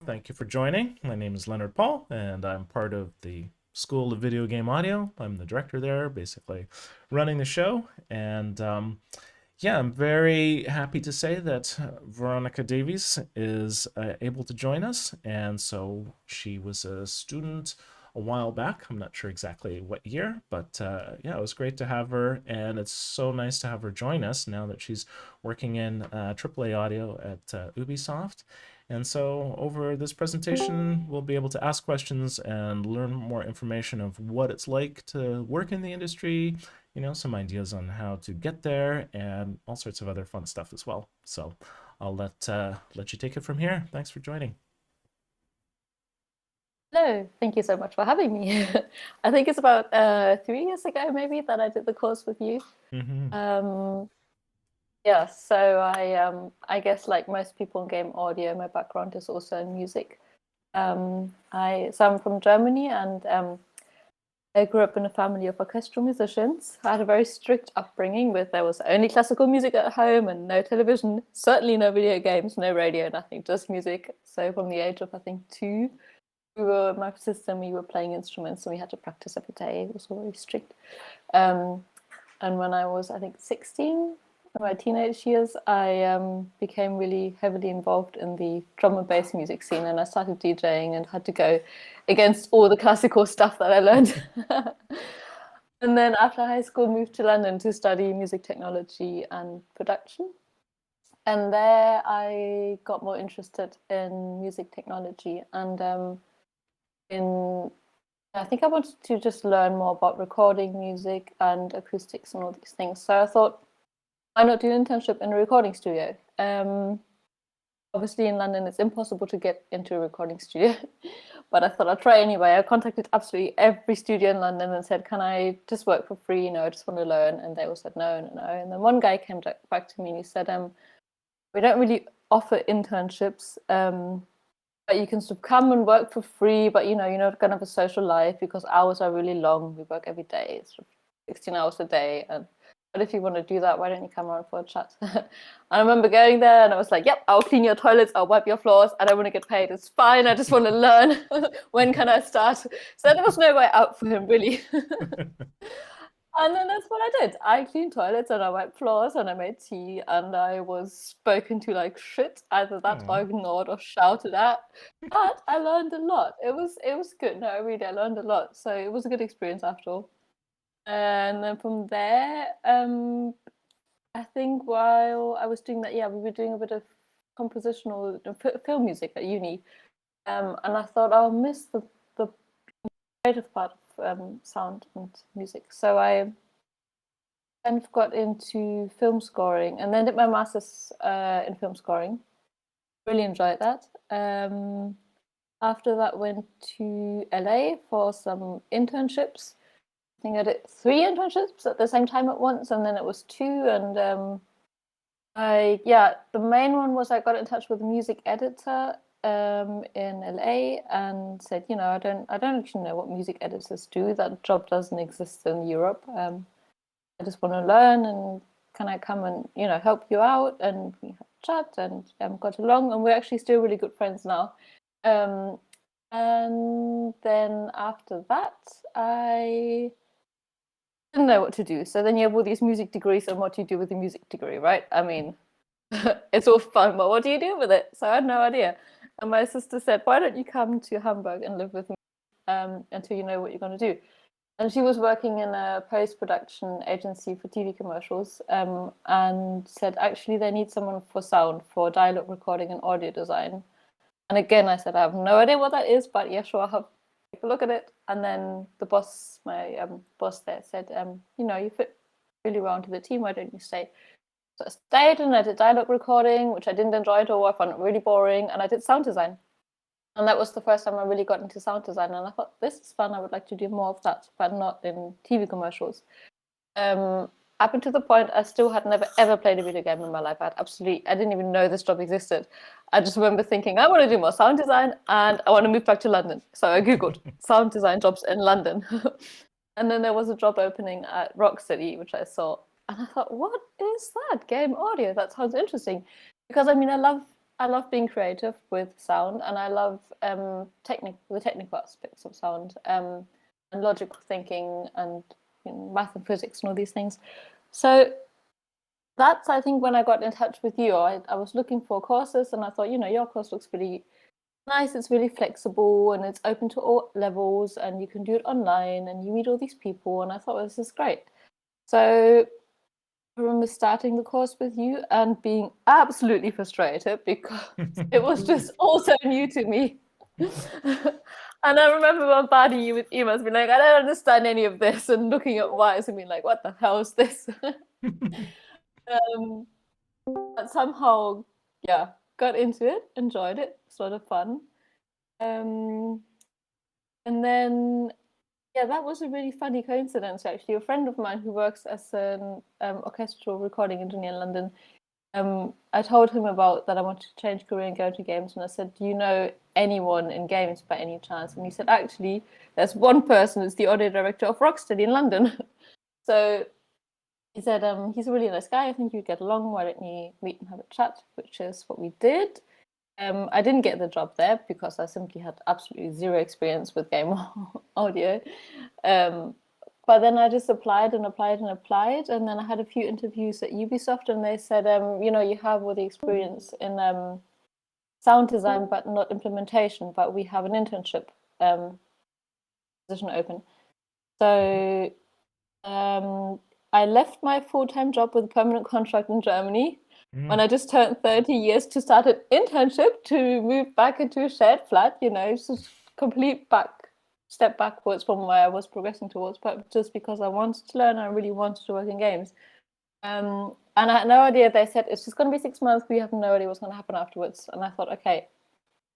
Thank you for joining. My name is Leonard Paul, and I'm part of the School of Video Game Audio. I'm the director there, basically running the show. And yeah, I'm very happy to say that Veronika Davies is able to join us. And so she was a student a while back. I'm not sure exactly what year, but yeah, it was great to have her. And it's so nice to have her join us now that she's working in AAA audio at Ubisoft. And so over this presentation, we'll be able to ask questions and learn more information of what it's like to work in the industry, some ideas on how to get there, and all sorts of other fun stuff as well. So I'll let you take it from here. Thanks for joining. Hello, thank you so much for having me. I think it's about 3 years ago, maybe, that I did the course with you. Mm-hmm. Um, yeah, so I guess like most people in game audio, my background is also in music. I'm from Germany, and I grew up in a family of orchestral musicians. I had a very strict upbringing with there was only classical music at home and no television, certainly no video games, no radio, nothing, just music. So from the age of I think 2, my sister and me were playing instruments, and we had to practice every day. It was all very strict. Um, and when I was, I think, 16, in my teenage years, I became really heavily involved in the drum and bass music scene, and I started DJing and had to go against all the classical stuff that I learned. And then after high school, moved to London to study music technology and production. And there I got more interested in music technology, and in I think I wanted to just learn more about recording music and acoustics and all these things. So I thought, why not do an internship in a recording studio? Obviously, in London, it's impossible to get into a recording studio, but I thought I'd try anyway. I contacted absolutely every studio in London and said, can I just work for free? I just want to learn. And they all said, no, no, no. And then one guy came back to me and he said, we don't really offer internships. But you can sort of come and work for free, but you're not going to have a social life because hours are really long. We work every day, sort of 16 hours a day. But if you want to do that, why don't you come around for a chat? And I remember going there and I was like, yep, I'll clean your toilets, I'll wipe your floors. I don't want to get paid. It's fine. I just want to learn. When can I start? So there was no way out for him, really. And then that's what I did. I cleaned toilets and I wiped floors and I made tea, and I was spoken to like shit. Either that or Aw. ignored or shouted at. But I learned a lot. It was good. No, really, I learned a lot. So it was a good experience after all. And then from there, I think while I was doing that, yeah, we were doing a bit of compositional film music at uni. And I thought I'll miss the creative part of sound and music. So I kind of got into film scoring and then did my master's in film scoring. Really enjoyed that. After that, went to LA for some internships. I think I did 3 internships at the same time at once, and then it was 2. And the main one was I got in touch with a music editor in LA and said, I don't actually know what music editors do. That job doesn't exist in Europe. I just want to learn, and can I come and help you out? And we had a chat and got along, and we're actually still really good friends now. And then after that, I didn't know what to do. So then you have all these music degrees, and what do you do with a music degree, right? I mean, it's all fun, but what do you do with it? So I had no idea. And my sister said, why don't you come to Hamburg and live with me until you know what you're going to do? And she was working in a post-production agency for TV commercials, and said, actually, they need someone for sound, for dialogue recording and audio design. And again, I said, I have no idea what that is, but yeah, sure, I'll take a look at it. And then the boss, my boss there, said, you fit really well into the team. Why don't you stay? So I stayed and I did dialogue recording, which I didn't enjoy at all. I found it really boring. And I did sound design. And that was the first time I really got into sound design. And I thought, this is fun. I would like to do more of that, but not in TV commercials. Up until the point, I still had never ever played a video game in my life. I didn't even know this job existed. I just remember thinking, I want to do more sound design and I want to move back to London. So I Googled sound design jobs in London. And then there was a job opening at Rock City, which I saw. And I thought, what is that? Game audio? That sounds interesting. Because I I love being creative with sound, and I love the technical aspects of sound, and logical thinking, and math and physics and all these things. So that's, I think, when I got in touch with you. I was looking for courses, and I thought, your course looks really nice. It's really flexible, and it's open to all levels, and you can do it online, and you meet all these people. And I thought, well, this is great. So I remember starting the course with you and being absolutely frustrated because it was just all so new to me. And I remember bombarding you with emails, being like, I don't understand any of this, and looking at wires and being like, what the hell is this? um, but somehow, yeah, got into it, enjoyed it, it's a lot of fun. Um, and then, yeah, that was a really funny coincidence, actually. A friend of mine who works as an orchestral recording engineer in London, I told him about that I wanted to change career and go to games, and I said, do you know anyone in games by any chance? And he said, actually, there's one person, it's the audio director of Rocksteady in London. So he said, he's a really nice guy, I think you'd get along, why don't you meet and have a chat, which is what we did. I didn't get the job there because I simply had absolutely zero experience with game audio. But then I just applied and applied and applied, and then I had a few interviews at Ubisoft, and they said, you have all the experience in sound design, but not implementation. But we have an internship position open. So I left my full-time job with a permanent contract in Germany when I just turned 30 years to start an internship to move back into a shared flat, it's just complete step backwards from where I was progressing towards, but just because I wanted to learn, I really wanted to work in games. And I had no idea. They said it's just going to be 6 months. We have no idea what's going to happen afterwards. And I thought, okay,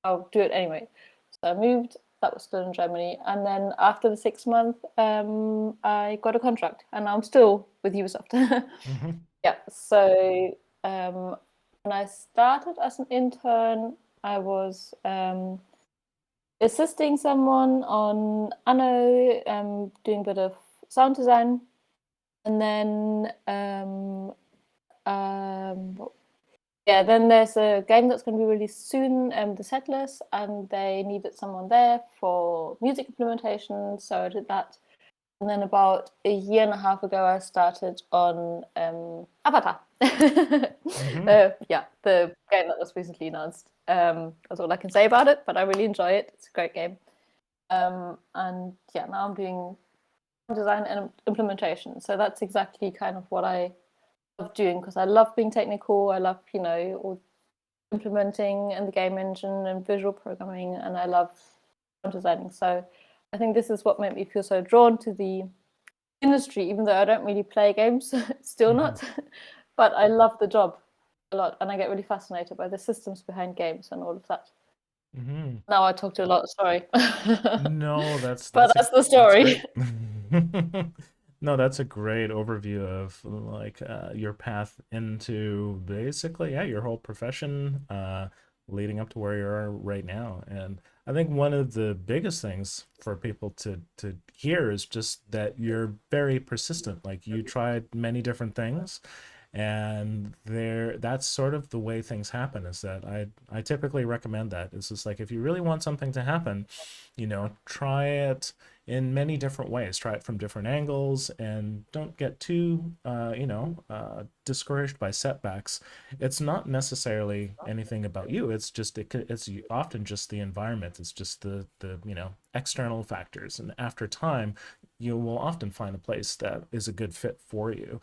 I'll do it anyway. So I moved. That was still in Germany. And then after the 6 months, I got a contract, and I'm still with Ubisoft. Mm-hmm. Yeah. So when I started as an intern, I was assisting someone on Anno, doing a bit of sound design, and then then there's a game that's going to be released soon, The Settlers, and they needed someone there for music implementation, so I did that. And then about a year and a half ago, I started on Avatar. Mm-hmm. The game that was recently announced. That's all I can say about it, but I really enjoy it. It's a great game. And yeah, now I'm doing design and implementation. So that's exactly kind of what I love doing, because I love being technical. I love, all implementing in the game engine and visual programming, and I love designing. So I think this is what made me feel so drawn to the industry, even though I don't really play games, still Mm-hmm. not. But I love the job a lot, and I get really fascinated by the systems behind games and all of that. Mm-hmm. Now I talked a lot, sorry. No, But that's the that's story. great. No, that's a great overview of like your path into basically, yeah, your whole profession leading up to where you are right now. And I think one of the biggest things for people to hear is just that you're very persistent. Like you tried many different things, and that's sort of the way things happen. Is that I typically recommend that. It's just like if you really want something to happen, try it in many different ways. Try it from different angles, and don't get too discouraged by setbacks. It's not necessarily anything about you. It's just it's often just the environment. It's just the external factors, and after time you will often find a place that is a good fit for you.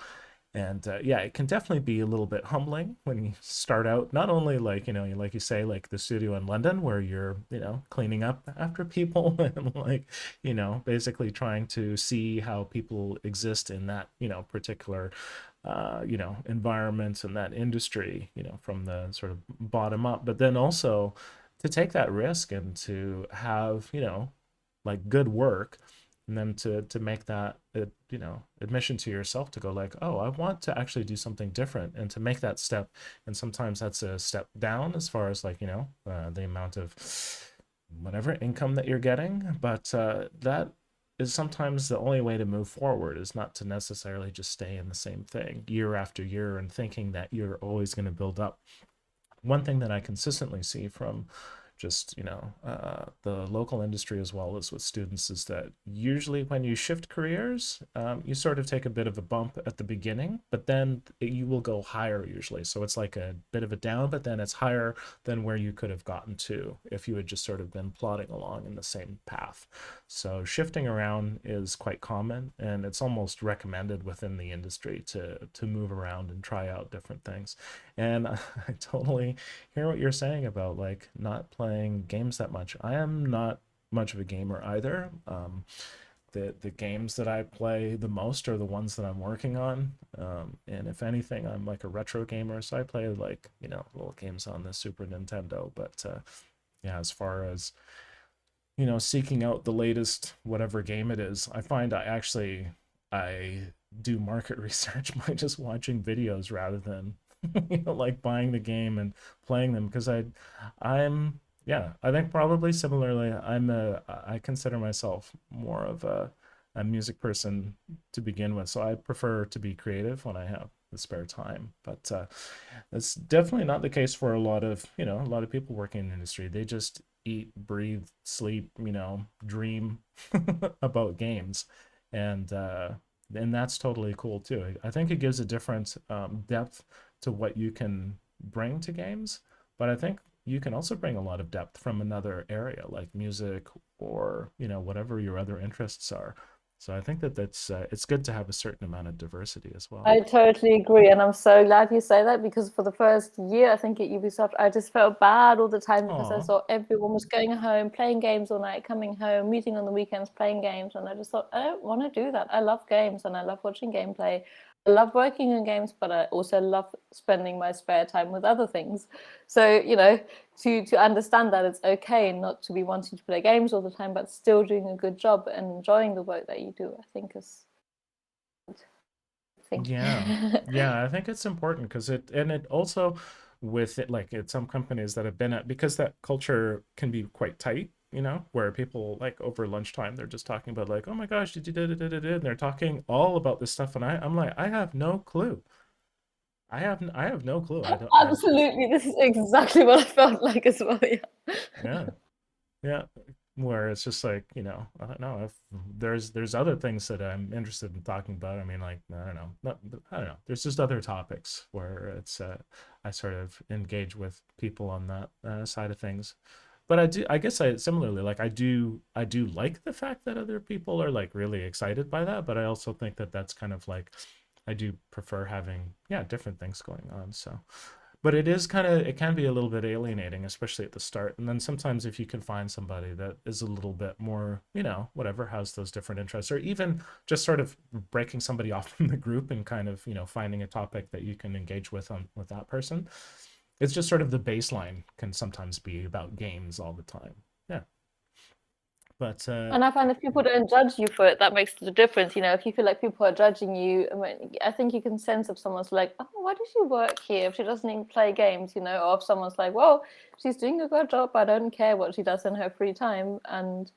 And yeah, it can definitely be a little bit humbling when you start out, not only like like you say, like the studio in London where you're cleaning up after people and like basically trying to see how people exist in that particular environment and that industry, from the sort of bottom up, but then also to take that risk and to have like good work, and then to make that admission to yourself to go like, oh, I want to actually do something different, and to make that step. And sometimes that's a step down as far as like the amount of whatever income that you're getting, but that is sometimes the only way to move forward, is not to necessarily just stay in the same thing year after year and thinking that you're always going to build up. one thing that I consistently see from just the local industry as well as with students is that usually when you shift careers, you sort of take a bit of a bump at the beginning, but then you will go higher usually. So it's like a bit of a down, but then it's higher than where you could have gotten to if you had just sort of been plodding along in the same path. So shifting around is quite common, and it's almost recommended within the industry to move around and try out different things. And I totally hear what you're saying about like not playing games that much. I am not much of a gamer either. The games that I play the most are the ones that I'm working on. And if anything, I'm like a retro gamer, so I play like little games on the Super Nintendo. But yeah, as far as seeking out the latest whatever game it is, I find I do market research by just watching videos rather than like buying the game and playing them because I'm yeah, I think probably similarly I consider myself more of a music person to begin with, so I prefer to be creative when I have the spare time. But that's definitely not the case for a lot of people working in the industry. They just eat, breathe, sleep, dream about games, and uh, and that's totally cool too. I think it gives a different depth to what you can bring to games, but I think you can also bring a lot of depth from another area like music or whatever your other interests are. So I think that that's it's good to have a certain amount of diversity as well. I totally agree, and I'm so glad you say that because for the first year, I think at Ubisoft, I just felt bad all the time because I Aw. saw everyone was going home, playing games all night, coming home, meeting on the weekends, playing games, and I just thought, I don't want to do that. I love games and I love watching gameplay. I love working on games, but I also love spending my spare time with other things. So, to understand that it's okay not to be wanting to play games all the time, but still doing a good job and enjoying the work that you do, I think is thing. Yeah. Yeah, I think it's important because it also with it like at some companies that have been at because that culture can be quite tight, where people like over lunchtime they're just talking about like, oh my gosh, did you and they're talking all about this stuff and I'm like, I have no clue. I have no clue. I don't I Absolutely, this is exactly what I felt like as well. Yeah. yeah. Yeah, where it's just like, I don't know if there's other things that I'm interested in talking about. I mean, like, I don't know, not, I don't know. There's just other topics where it's I sort of engage with people on that side of things. But I guess I similarly like I do like the fact that other people are like really excited by that, but I also think that that's kind of like I do prefer having different things going on. So but it can be a little bit alienating, especially at the start. And then sometimes if you can find somebody that is a little bit more, whatever, has those different interests, or even just sort of breaking somebody off from the group and kind of, finding a topic that you can engage with on with that person. It's just sort of the baseline can sometimes be about games all the time. Yeah. But And I find if people don't judge you for it, that makes the difference. If you feel like people are judging you, I think you can sense if someone's like, "Oh, why does she work here if she doesn't even play games?" Or if someone's like, "Well, she's doing a good job. I don't care what she does in her free time," and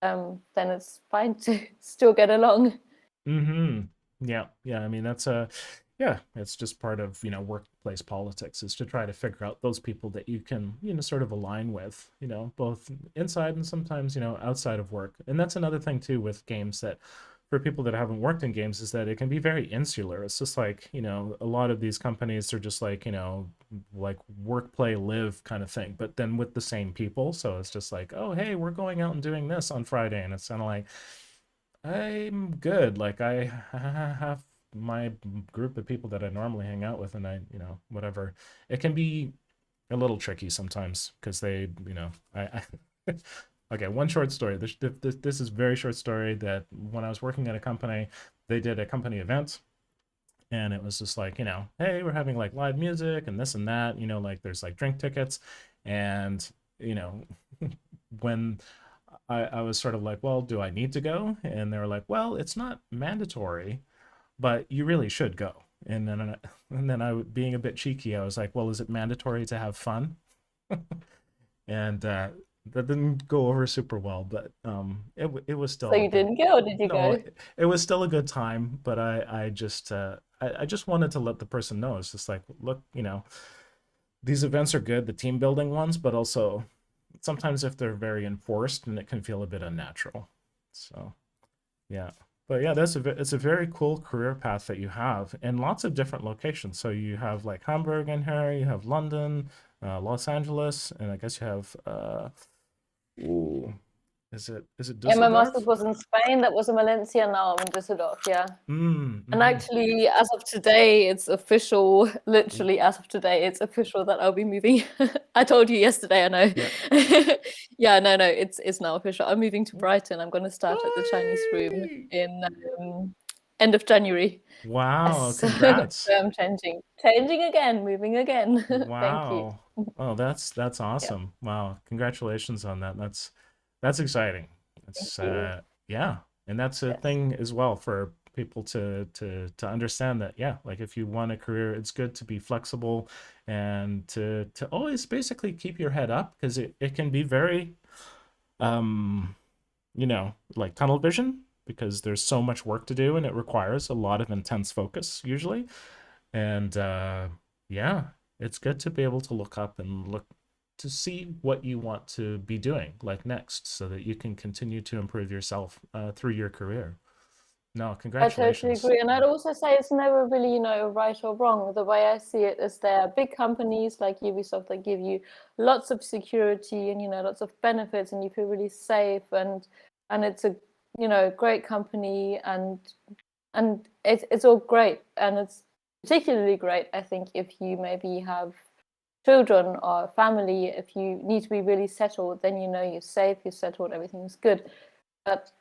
then it's fine to still get along. mm-hmm. Yeah, yeah. I mean, yeah, it's just part of, workplace politics is to try to figure out those people that you can, sort of align with, both inside and sometimes, outside of work. And that's another thing too with games that for people that haven't worked in games is that it can be very insular. It's just like, a lot of these companies are just like, like work, play, live kind of thing, but then with the same people. So it's just like, oh, hey, we're going out and doing this on Friday. And it's kind of like, I'm good. Like I have my group of people that I normally hang out with, and whatever. It can be a little tricky sometimes because they, I okay, one short story. This is a very short story that when I was working at a company, they did a company event, and it was just like, hey, we're having like live music and this and that, like there's like drink tickets, and you know, when I was sort of like, well, do I need to go? And they were like, well, it's not mandatory, but you really should go. And then being a bit cheeky, I was like, well, is it mandatory to have fun? And that didn't go over super well, but it was So still a you good. didn't go, or did you No, go? it was still a good time, but I just wanted to let the person know. It's just like, look, these events are good, the team building ones, but also sometimes if they're very enforced and it can feel a bit unnatural. So yeah. But yeah, it's a very cool career path that you have in lots of different locations. So you have like Hamburg in here, you have London, Los Angeles, and I guess you have ooh, is it Yeah, my master's Düsseldorf? was in Spain. That was in Valencia. Now I'm in Düsseldorf. Yeah. And Mm-hmm. actually, as of today, it's official. Literally, as of today, it's official that I'll be moving. I told you yesterday, I know. Yeah. Yeah, no, it's now official. I'm moving to Brighton. I'm going to start at the Chinese room Oi! in end of January. Wow, Yes, so congrats. I'm changing again, moving again. Thank you. Wow. Oh, that's Yeah, awesome. Wow. Congratulations on that. That's exciting. thank It's you. yeah. And that's a Yes. thing as well for people to understand that yeah, like if you want a career, it's good to be flexible and to always basically keep your head up because it can be very um like tunnel vision because there's so much work to do and it requires a lot of intense focus usually. And yeah, it's good to be able to look up and look to see what you want to be doing like next so that you can continue to improve yourself through your career. No, I totally congratulations. agree. And I'd also say it's never really, right or wrong. The way I see it is there are big companies like Ubisoft that give you lots of security and, lots of benefits and you feel really safe and it's a, great company and it's all great. And it's particularly great, I think, if you maybe have children or a family, if you need to be really settled, then you're safe, you're settled, everything's good. But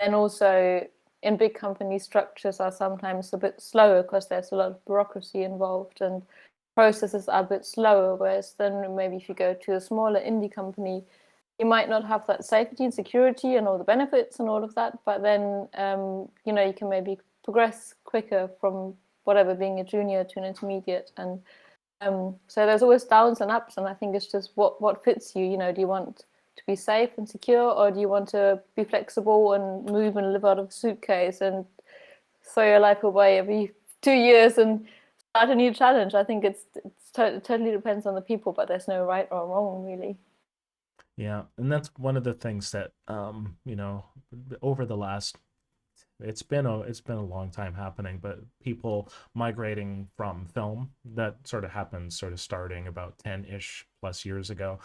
and also in big company structures are sometimes a bit slower because there's a lot of bureaucracy involved and processes are a bit slower. Whereas then maybe if you go to a smaller indie company, you might not have that safety and security and all the benefits and all of that, but then you can maybe progress quicker from whatever being a junior to an intermediate. And so there's always downs and ups, and I think it's just what fits you. Do you want to be safe and secure, or do you want to be flexible and move and live out of a suitcase and throw your life away every 2 years and start a new challenge? I think it totally depends on the people, but there's no right or wrong really. Yeah, and that's one of the things that over the last it's been a long time happening, but people migrating from film that sort of happened sort of starting about 10-ish plus years ago.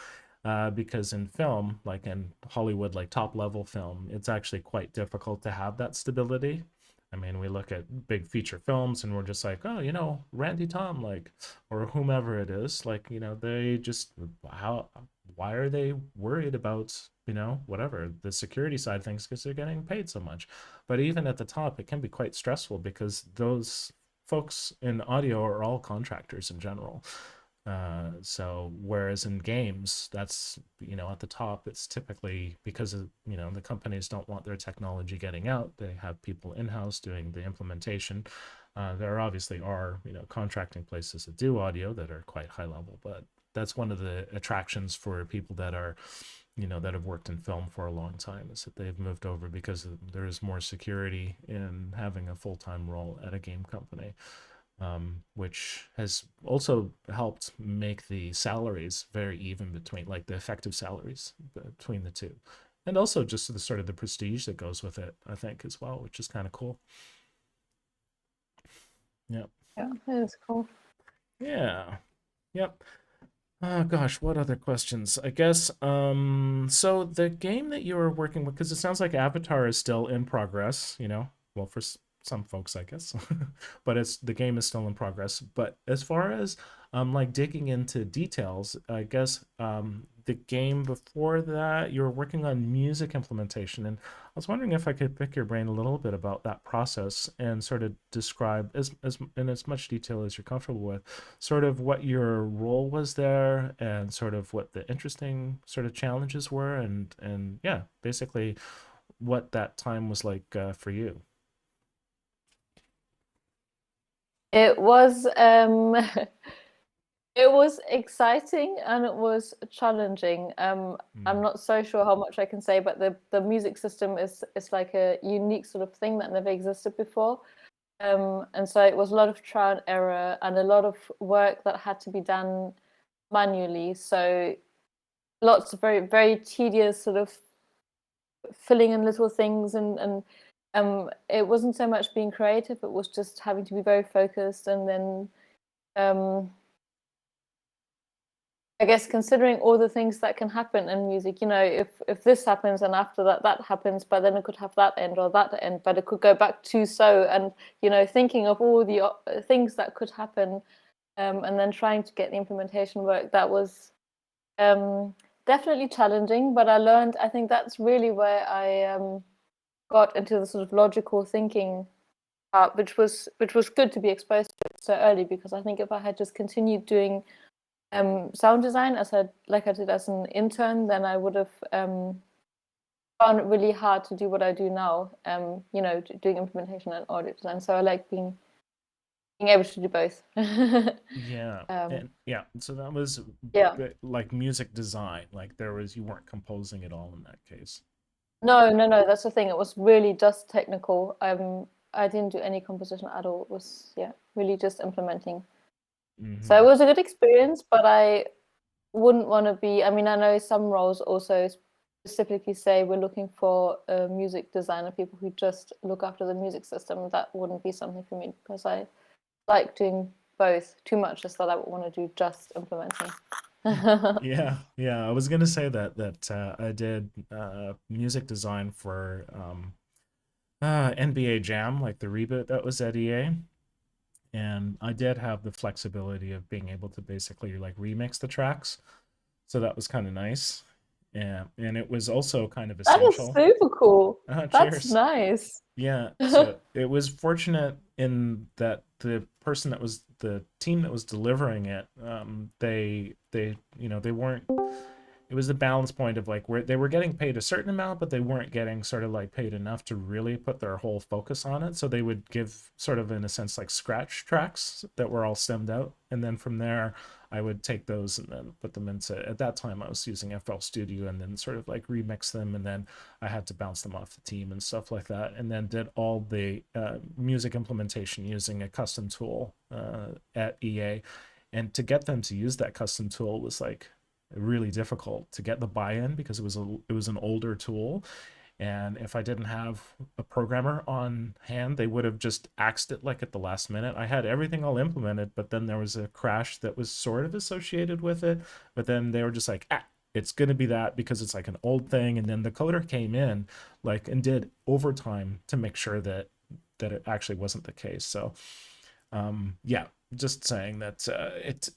Because in film, like in Hollywood, like top level film, it's actually quite difficult to have that stability. I mean, we look at big feature films and we're just like, oh, Randy Tom, like, or whomever it is, like, they just, why are they worried about, whatever the security side of things because they're getting paid so much. But even at the top, it can be quite stressful because those folks in audio are all contractors in general. So whereas in games, that's at the top, it's typically because of the companies don't want their technology getting out. They have people in house doing the implementation. There obviously are contracting places that do audio that are quite high level, but that's one of the attractions for people that are that have worked in film for a long time is that they've moved over because there is more security in having a full-time role at a game company, which has also helped make the salaries very even between like the effective salaries between the two, and also just the sort of the prestige that goes with it, I think, as well, which is kind of cool. Yep. Yeah, that's cool. Yeah. Yep. Oh gosh, what other questions? I guess so the game that you were working with, because it sounds like Avatar is still in progress, well for some folks I guess. But it's the game is still in progress. But as far as like digging into details, I guess the game before that you were working on music implementation, and I was wondering if I could pick your brain a little bit about that process and sort of describe as in as much detail as you're comfortable with sort of what your role was there and sort of what the interesting sort of challenges were, and yeah, basically what that time was like for you. It was it was exciting and it was challenging. I'm Mm. not so sure how much I can say, but the music system is like a unique sort of thing that never existed before. And so it was a lot of trial and error and a lot of work that had to be done manually. So lots of very, very tedious sort of filling in little things, and it wasn't so much being creative, it was just having to be very focused. And then I guess considering all the things that can happen in music, if this happens and after that that happens, but then it could have that end or that end, but it could go back to so, and thinking of all the things that could happen, and then trying to get the implementation work, that was definitely challenging. But I think that's really where I got into the sort of logical thinking part, which was good to be exposed to it so early, because I think if I had just continued doing sound design like I did as an intern, then I would have found it really hard to do what I do now. Doing implementation and audio design. So I like being able to do both. Yeah. um, And yeah, so that was yeah. like music design. Like you weren't composing at all in that case. No, no, no. That's the thing. It was really just technical. I didn't do any composition at all. It was, yeah, really just implementing. So it Hmm. was a good experience, but I wouldn't want to be. I mean, I know some roles also specifically say we're looking for a music designer, people who just look after the music system. That wouldn't be something for me, because I like doing both too much, just that I would want to do just implementing. Yeah, yeah. I was gonna say that I did music design for NBA Jam, like the reboot that was at EA, and I did have the flexibility of being able to basically like remix the tracks, so that was kind of nice. Yeah, and it was also kind of That is essential. super cool. That's Cheers. nice. Yeah, so it was fortunate in that the team that was delivering it, they weren't. It was the balance point of like where they were getting paid a certain amount, but they weren't getting sort of like paid enough to really put their whole focus on it. So they would give sort of in a sense like scratch tracks that were all stemmed out, and then from there I would take those and then put them into. At that time I was using FL Studio and then sort of like remix them, and then I had to bounce them off the team and stuff like that, and then did all the music implementation using a custom tool at EA. And to get them to use that custom tool was like really difficult to get the buy-in because it was an older tool, and if I didn't have a programmer on hand, they would have just axed it like at the last minute. I had everything all implemented, but then there was a crash that was sort of associated with it. But then they were just like, it's going to be that because it's like an old thing. And then the coder came in like and did overtime to make sure that it actually wasn't the case. So yeah, just saying that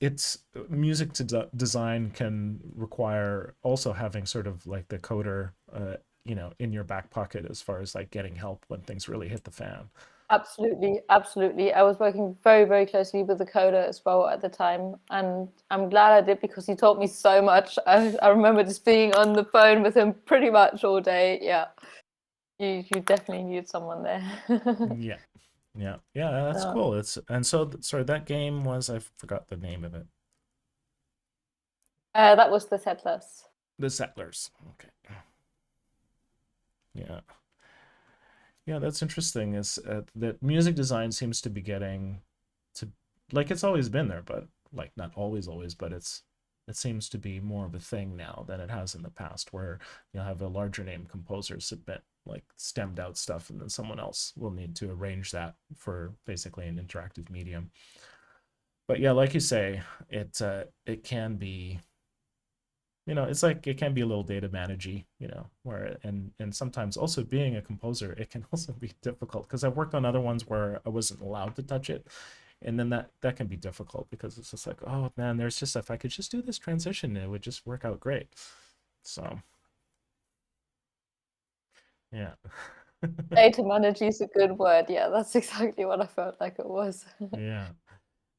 it's music to design can require also having sort of like the coder in your back pocket as far as like getting help when things really hit the fan. Absolutely, absolutely. I was working very, very closely with the coder as well at the time, and I'm glad I did, because he taught me so much. I remember just being on the phone with him pretty much all day. Yeah, you definitely need someone there. Yeah, yeah, yeah, that's Yeah. cool. It's and so sorry, that game was, I forgot the name of it. That was the Settlers. The Settlers. Okay. Yeah. Yeah, that's interesting. Is that music design seems to be getting to, like, it's always been there, but like not always, but it seems to be more of a thing now than it has in the past, where you'll have a larger name composer submit like stemmed out stuff, and then someone else will need to arrange that for basically an interactive medium. But yeah, like you say, it can be, it's like it can be a little data managey, where and sometimes also being a composer, it can also be difficult because I've worked on other ones where I wasn't allowed to touch it, and then that can be difficult because it's just like, oh man, there's just, if I could just do this transition, it would just work out great. So yeah. Data manager is a good word. Yeah, that's exactly what I felt like it was. Yeah,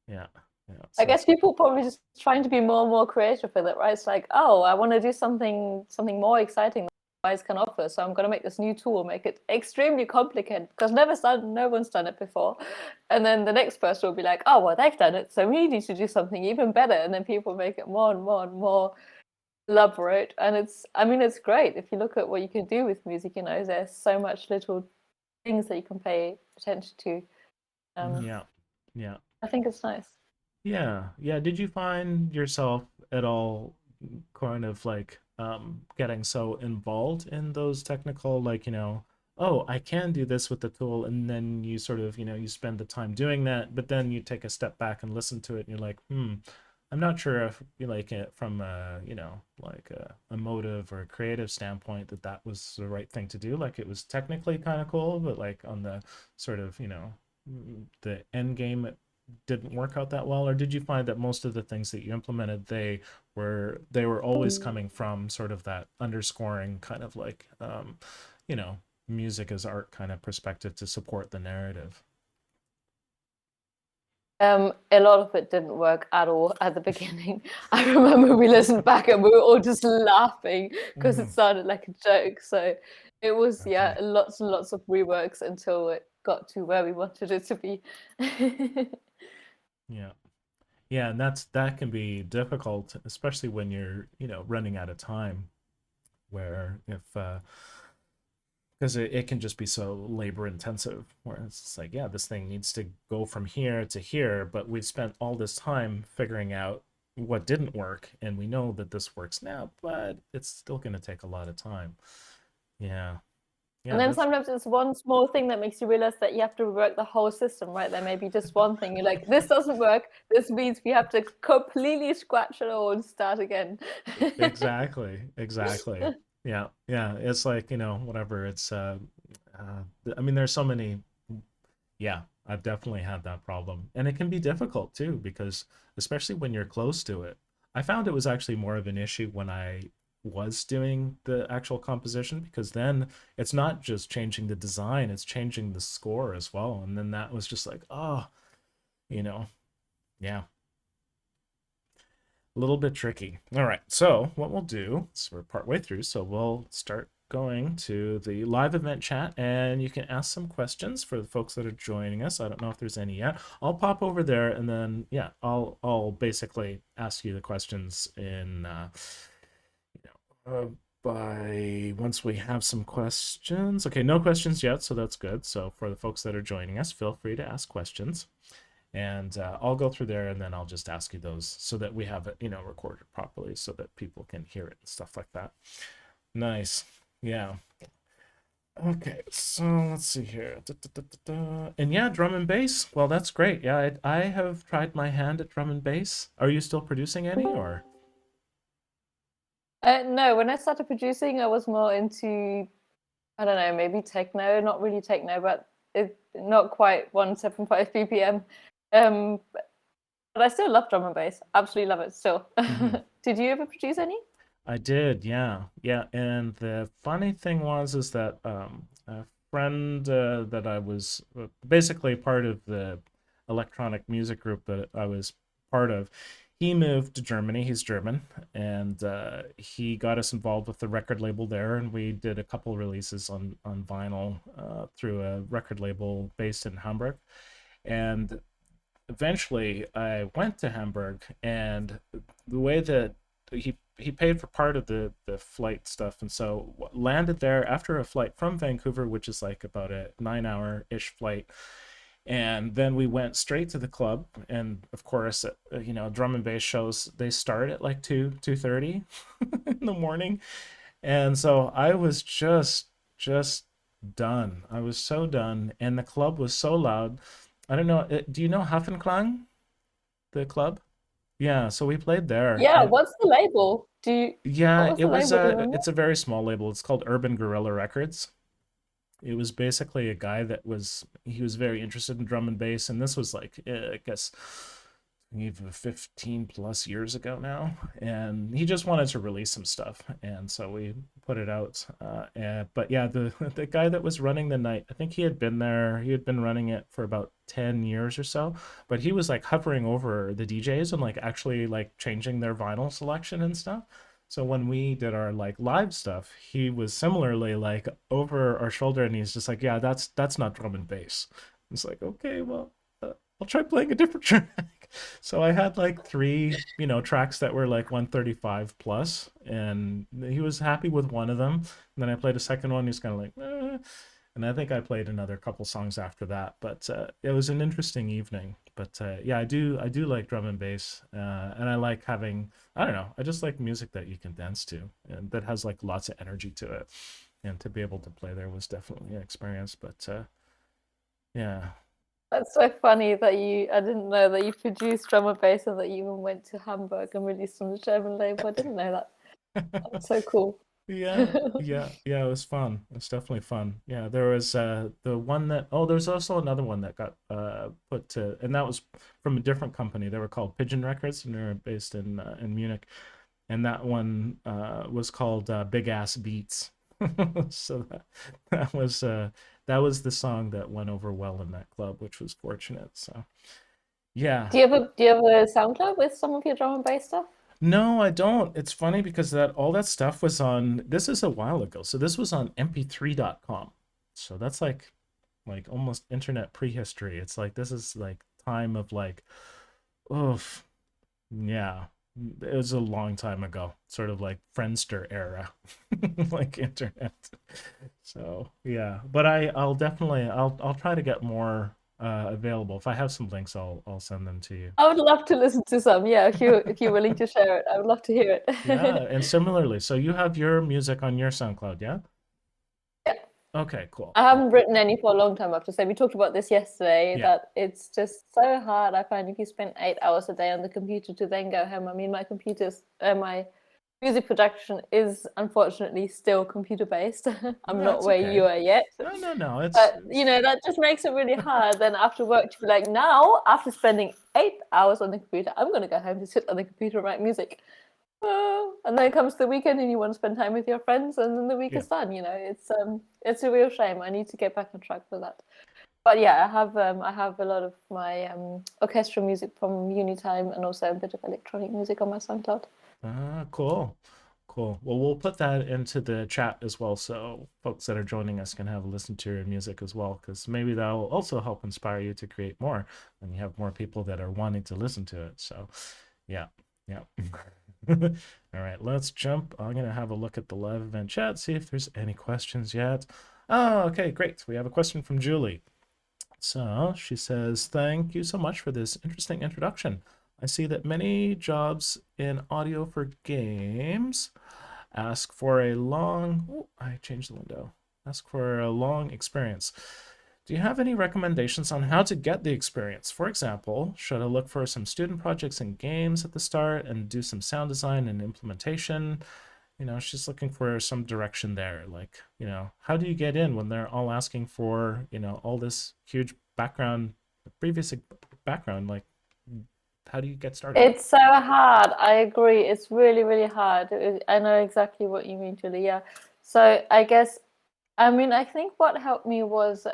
yeah, yeah. I So guess it's people probably just trying to be more and more creative with it, right? It's like, oh, I want to do something more exciting than guys can offer, so I'm going to make this new tool, make it extremely complicated because no one's done it before, and then the next person will be like, oh, well, they've done it, so we need to do something even better, and then people make it more and more and more elaborate, and I mean, it's great if you look at what you can do with music. There's so much little things that you can pay attention to. Um, Yeah. Yeah. I think it's nice. Yeah. Yeah. Did you find yourself at all kind of like getting so involved in those technical, like, oh, I can do this with the tool, and then you sort of, you spend the time doing that, but then you take a step back and listen to it, and you're like, I'm not sure if you like it from a, like a motive or a creative standpoint that that was the right thing to do. Like it was technically kind of cool, but like on the sort of, the end game, it didn't work out that well. Or did you find that most of the things that you implemented, they were always Mm. coming from sort of that underscoring kind of like, you know, music as art kind of perspective to support the narrative? A lot of it didn't work at all at the beginning. I remember we listened back and we were all just laughing because it Hmm. sounded like a joke. So it was, yeah, Okay. lots and lots of reworks until it got to where we wanted it to be. Yeah. Yeah, and that can be difficult, especially when you're, running out of time, where if because it can just be so labor intensive, where it's just like, yeah, this thing needs to go from here to here, but we've spent all this time figuring out what didn't work, and we know that this works now, but it's still going to take a lot of time. Yeah. And Yeah, then that's sometimes it's one small thing that makes you realize that you have to rework the whole system, right? There may be just one thing. You're like, this doesn't work. This means we have to completely scratch it all and start again. exactly. Yeah. Yeah, it's like, whatever. It's I mean, there's so many. Yeah, I've definitely had that problem. And it can be difficult too, because especially when you're close to it. I found it was actually more of an issue when I was doing the actual composition, because then it's not just changing the design, it's changing the score as well. And then that was just like, oh, you know, yeah, a little bit tricky. All right, so what we'll do is we're partway through, so we'll start going to the live event chat, and you can ask some questions for the folks that are joining us. I don't know if there's any yet. I'll pop over there, and then yeah, I'll basically ask you the questions in you by once we have some questions. Okay, no questions yet, so that's good. So for the folks that are joining us, feel free to ask questions, and I'll go through there, and then I'll just ask you those so that we have it, recorded properly, so that people can hear it and stuff like that. Nice. Yeah. Okay, so let's see here. Da, da, da, da, da. And yeah, drum and bass. Well, that's great. Yeah, I have tried my hand at drum and bass. Are you still producing any, or? No, when I started producing, I was more into, I don't know, maybe techno, not really techno, but not quite 175 BPM. But I still love drum and bass. Absolutely love it still. Mhm. Did you ever produce any? I did, yeah, yeah. And the funny thing was, is that a friend that I was basically part of the electronic music group that I was part of, he moved to Germany. He's German, and he got us involved with the record label there, and we did a couple releases on vinyl through a record label based in Hamburg. And eventually I went to Hamburg, and the way that he paid for part of the flight stuff, and so landed there after a flight from Vancouver, which is like about a 9 hour ish flight. And then we went straight to the club, and of course, drum and bass shows, they start at like 2:30 in the morning. And so I was just done. I was so done, and the club was so loud. I don't know. Do you know Hafenklang, the club? Yeah, so we played there, Yeah, and what's the label? What yeah, was the label? Do you remember? it's a very small label. It's called Urban Guerrilla Records. It was basically a guy that he was very interested in drum and bass, and this was like, I guess, even 15 plus years ago now, and he just wanted to release some stuff, and so we put it out. But yeah, the the guy that was running the night, I think he had been running it for about 10 years or so, but he was like hovering over the DJs and like actually like changing their vinyl selection and stuff. So when we did our like live stuff, he was similarly like over our shoulder, and he's just like, yeah, that's not drum and bass. It's like, okay, well, I'll try playing a different track. So I had like three, tracks that were like 135 plus, and he was happy with one of them. And then I played a second one. He's kind of like, eh. And I think I played another couple songs after that. But it was an interesting evening. But yeah, I do like drum and bass, and I like having, I don't know, I just like music that you can dance to and that has like lots of energy to it. And to be able to play there was definitely an experience. But yeah. That's so funny that I didn't know that you produced drum and bass and that you even went to Hamburg and released on the German label. I didn't know that. That's so cool. Yeah, yeah, yeah, it was fun. It was definitely fun. Yeah, there was the one that, oh, there's also another one that got put to, and that was from a different company. They were called Pigeon Records, and they're based in Munich. And that one was called Big Ass Beats. So that was the song that went over well in that club, which was fortunate. So yeah. Do you have a SoundCloud with some of your drum and bass stuff? No, I don't. It's funny because that all that stuff was on, this is a while ago. So this was on mp3.com. So that's like almost internet prehistory. It's like this is like time of like, oof, yeah. It was a long time ago, sort of like Friendster era, like internet. So yeah, but I'll definitely I'll try to get more available. If I have some links, I'll send them to you. I would love to listen to some. Yeah, if you're willing to share it, I would love to hear Yeah, it. and similarly, so you have your music on your SoundCloud, yeah? Yeah. Okay, cool, I cool. haven't written any for a long time, I have to say. We talked about this yesterday, Yeah. that it's just so hard. I find if you spend 8 hours a day on the computer to then go home, I mean, my music production is unfortunately still computer based. I'm No, not it's where you okay. are yet. No, no, no. But, that just makes it really hard. Then after work to be like, now, after spending 8 hours on the computer, I'm going to go home to sit on the computer and write music. And then comes the weekend and you want to spend time with your friends, and then the week Yeah. is done. It's a real shame. I need to get back on track with that. But yeah, I have a lot of my orchestral music from uni time and also a bit of electronic music on my SoundCloud. Cool. Cool. Well, we'll put that into the chat as well, so folks that are joining us can have a listen to your music as well, because maybe that'll also help inspire you to create more when you have more people that are wanting to listen to it. So, yeah, yeah. All right, let's jump. I'm gonna have a look at the live event chat, see if there's any questions yet. Oh, okay, great. We have a question from Julie. So she says, thank you so much for this interesting introduction. I see that many jobs in audio for games ask for a long, oh, I changed the window, ask for a long experience. Do you have any recommendations on how to get the experience? For example, should I look for some student projects and games at the start and do some sound design and implementation? She's looking for some direction there. Like, how do you get in when they're all asking for, all this huge background, previous background? Like, how do you get started? It's so hard. I agree. It's really, really hard. I know exactly what you mean, Julie. Yeah. So I think what helped me was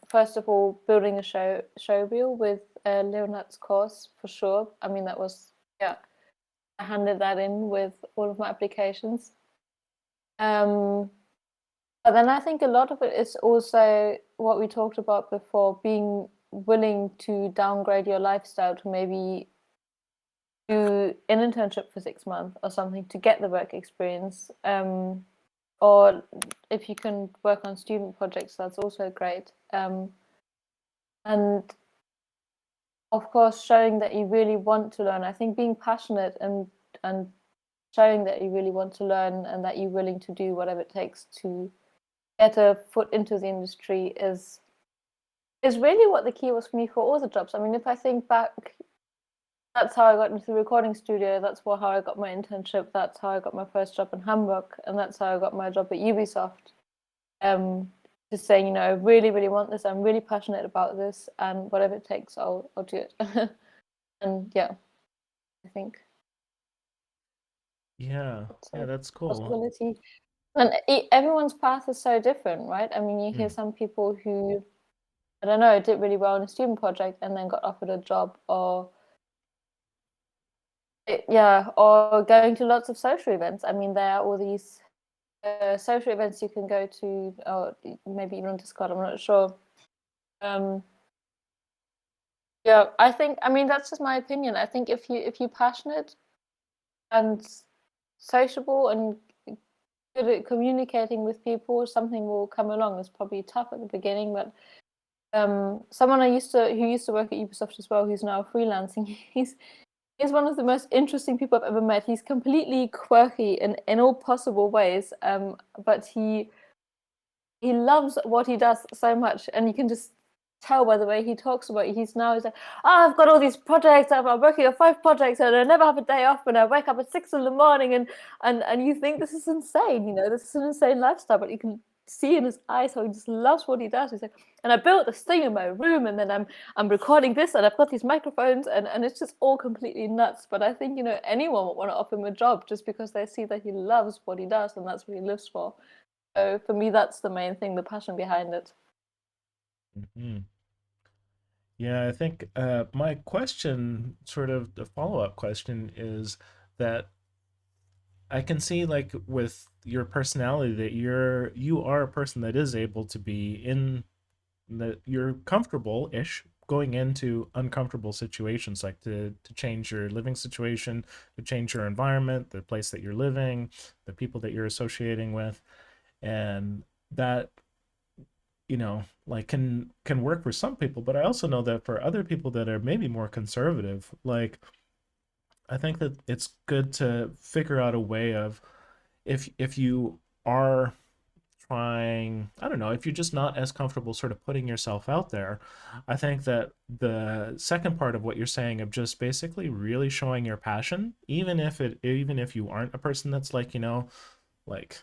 first of all building a show reel with Leonard's course for sure. I mean that was, yeah. I handed that in with all of my applications. Um, but then I think a lot of it is also what we talked about before, being willing to downgrade your lifestyle to maybe do an internship for 6 months or something to get the work experience. Or if you can work on student projects, that's also great. And of course, showing that you really want to learn. I think being passionate and showing that you really want to learn and that you're willing to do whatever it takes to get a foot into the industry is really what the key was for me for all the jobs. I mean, if I think back, that's how I got into the recording studio. That's how I got my internship. That's how I got my first job in Hamburg, and that's how I got my job at Ubisoft. Just saying, I really, really want this. I'm really passionate about this, and whatever it takes, I'll do it. And yeah, I think Yeah, it's yeah, a that's cool. possibility. And everyone's path is so different, right? I mean, you hear Mm. some people who, I don't know, did really well in a student project and then got offered a job, or yeah, or going to lots of social events. I mean, there are all these social events you can go to, or maybe even on Discord. I'm not sure. Um, yeah, I mean, that's just my opinion. I think if you're passionate and sociable and good at communicating with people, something will come along. It's probably tough at the beginning, but someone who used to work at Ubisoft as well, who's now freelancing, he's one of the most interesting people I've ever met. He's completely quirky in all possible ways, but he loves what he does so much, and you can just tell by the way he talks about it. He's like, oh, I've got all these projects. I'm working on 5 projects, and I never have a day off. And I wake up at 6 in the morning, and you think this is insane. This is an insane lifestyle, but you can see in his eyes how he just loves what he does. He's like, and I built this thing in my room, and then I'm recording this, and I've got these microphones, and it's just all completely nuts. But I think anyone would want to offer him a job just because they see that he loves what he does, and that's what he lives for. So for me, that's the main thing, the passion behind it. Mhm. Yeah, I think my question, sort of the follow-up question, is that I can see like with your personality that you are a person that is able to be in that you're comfortable-ish going into uncomfortable situations, like to change your living situation, to change your environment, the place that you're living, the people that you're associating with, and that like can work for some people, but I also know that for other people that are maybe more conservative, like I think that it's good to figure out a way of, if you are trying, I don't know, if you're just not as comfortable sort of putting yourself out there, I think that the second part of what you're saying, of just basically really showing your passion, even if you aren't a person that's like, like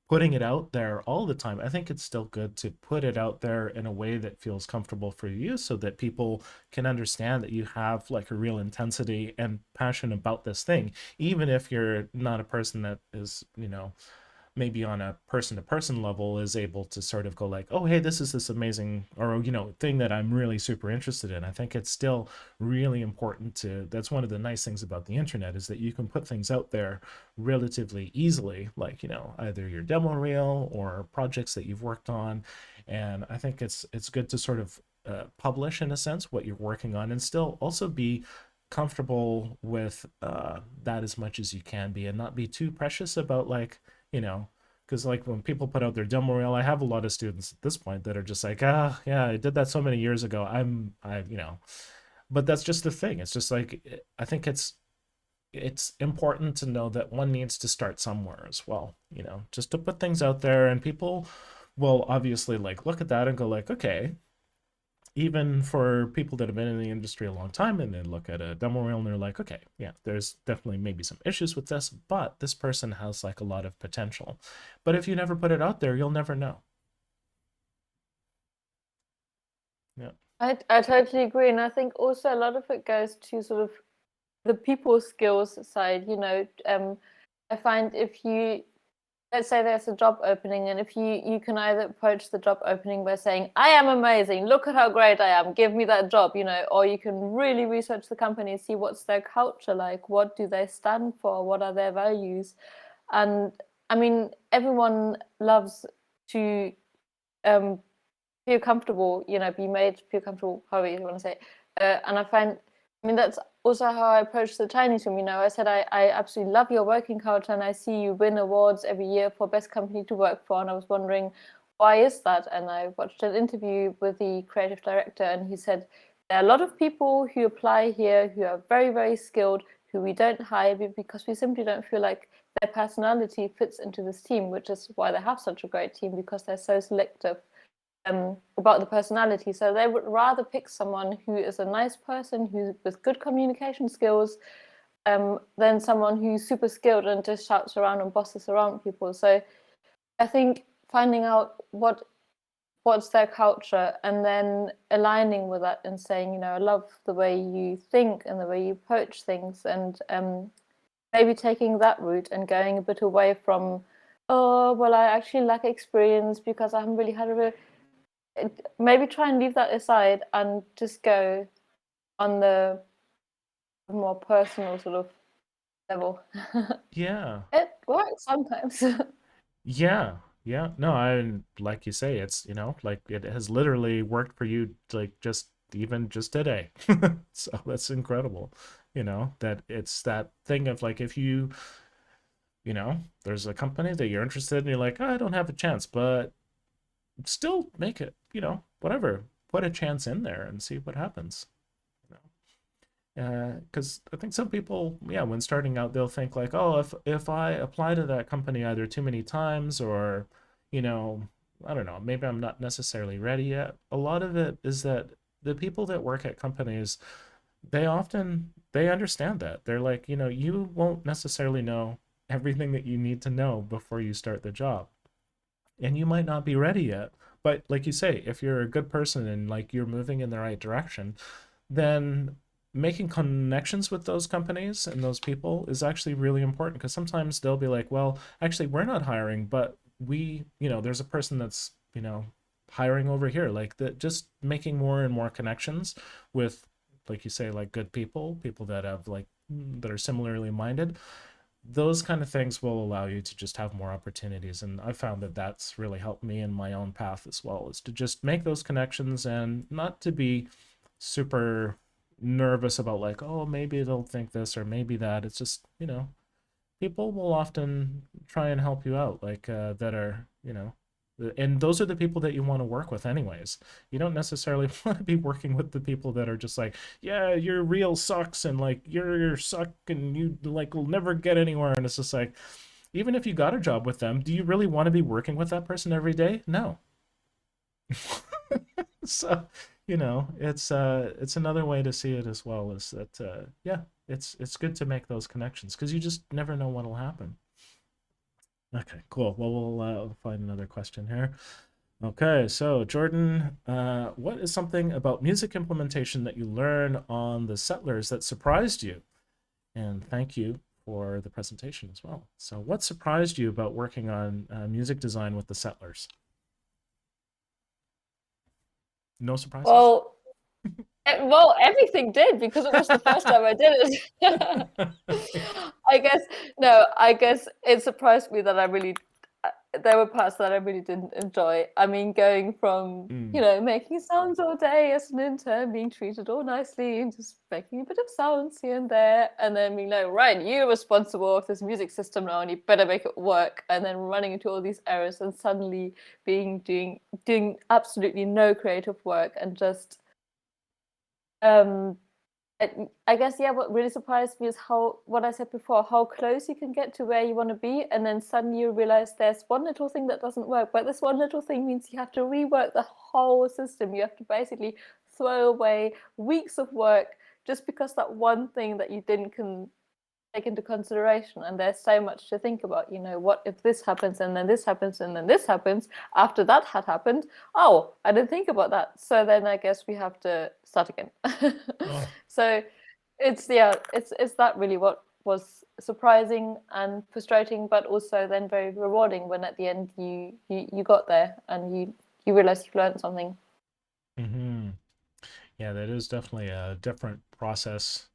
putting it out there all the time. I think it's still good to put it out there in a way that feels comfortable for you, so that people can understand that you have like a real intensity and passion about this thing, even if you're not a person that is, maybe on a person to person level, is able to sort of go like, oh, hey, this amazing, or thing that I'm really super interested in. I think it's still really important to, that's one of the nice things about the internet, is that you can put things out there relatively easily, like, either your demo reel or projects that you've worked on. And I think it's good to sort of publish, in a sense, what you're working on, and still also be comfortable with that as much as you can be, and not be too precious about, like, you know, because like when people put out their demo reel, I have a lot of students at this point that are just like, ah, yeah, I did that so many years ago. But that's just the thing. It's just like, I think it's important to know that one needs to start somewhere as well, just to put things out there, and people will obviously like look at that and go like, okay, even for people that have been in the industry a long time, and they look at a demo reel and they're like, okay, yeah, there's definitely maybe some issues with this, but this person has like a lot of potential. But if you never put it out there, you'll never know. Yeah. I totally agree, and I think also a lot of it goes to sort of the people skills side. I find if you, let's say there's a job opening, and if you can either approach the job opening by saying, I am amazing, look at how great I am, give me that job, or you can really research the company and see what's their culture like, what do they stand for, what are their values. And I mean, everyone loves to um, feel comfortable, be made to feel comfortable, however you want to say it. And I mean, that's also how I approached the Chinese room. I said, I absolutely love your working culture, and I see you win awards every year for best company to work for. And I was wondering, why is that? And I watched an interview with the creative director, and he said, there are a lot of people who apply here who are very, very skilled, who we don't hire because we simply don't feel like their personality fits into this team, which is why they have such a great team, because they're so selective about the personality. So they would rather pick someone who is a nice person, who's with good communication skills, than someone who's super skilled and just shouts around and bosses around people. So I think finding out what's their culture, and then aligning with that and saying, I love the way you think and the way you approach things, and maybe taking that route and going a bit away from, oh, well, I actually lack experience because I haven't really had a maybe try and leave that aside and just go on the more personal sort of level. Yeah. It works sometimes. Yeah. Yeah. No, I, like you say, it's, like it has literally worked for you, like just even just today. So that's incredible. That it's that thing of like, if you there's a company that you're interested in, you're like, oh, I don't have a chance, but still make it, whatever. Put a chance in there and see what happens. Because I think some people, yeah, when starting out, they'll think like, oh, if I apply to that company either too many times or, you know, I don't know, maybe I'm not necessarily ready yet. A lot of it is that the people that work at companies, they understand that. They're like, you won't necessarily know everything that you need to know before you start the job. And you might not be ready yet. But like you say, if you're a good person and like you're moving in the right direction, then making connections with those companies and those people is actually really important because sometimes they'll be like, well, actually, we're not hiring, but there's a person that's, hiring over here. Like that, just making more and more connections with, like you say, like good people that have like, that are similarly minded. Those kind of things will allow you to just have more opportunities. And I found that that's really helped me in my own path as well, is to just make those connections and not to be super nervous about like, oh, maybe they'll think this or maybe that. It's just, people will often try and help you out, like that are, and those are the people that you want to work with anyways. You don't necessarily want to be working with the people that are just like, yeah, your reel sucks and like you're suck and you like will never get anywhere. And it's just like, even if you got a job with them, do you really want to be working with that person every day? No. So, it's another way to see it as well, is that yeah, it's good to make those connections because you just never know what'll happen. Okay, cool. Well, we'll find another question here. Okay, so Jordan, what is something about music implementation that you learned on the Settlers that surprised you? And thank you for the presentation as well. So, what surprised you about working on music design with the Settlers? No surprises? Well, well, everything did because it was the first time I did it. I guess no, I guess it surprised me that there were parts that I really didn't enjoy. I mean, going from, Mm, making sounds all day as an intern, being treated all nicely and just making a bit of sounds here and there, and then being like, right, you're responsible for this music system now and you better make it work, and then running into all these errors and suddenly doing absolutely no creative work and just um I guess, yeah, what really surprised me is how, what I said before, how close you can get to where you want to be, and then suddenly you realize there's one little thing that doesn't work, but this one little thing means you have to rework the whole system. You have to basically throw away weeks of work just because that one thing that you didn't take into consideration. And there's so much to think about. What if this happens and then this happens and then this happens after that had happened? Oh, I didn't think about that. So then I guess we have to start again. oh, So it's that really what was surprising and frustrating, but also then very rewarding when at the end you got there and you realize you've learned something. mm-hmm. Yeah, that is definitely a different process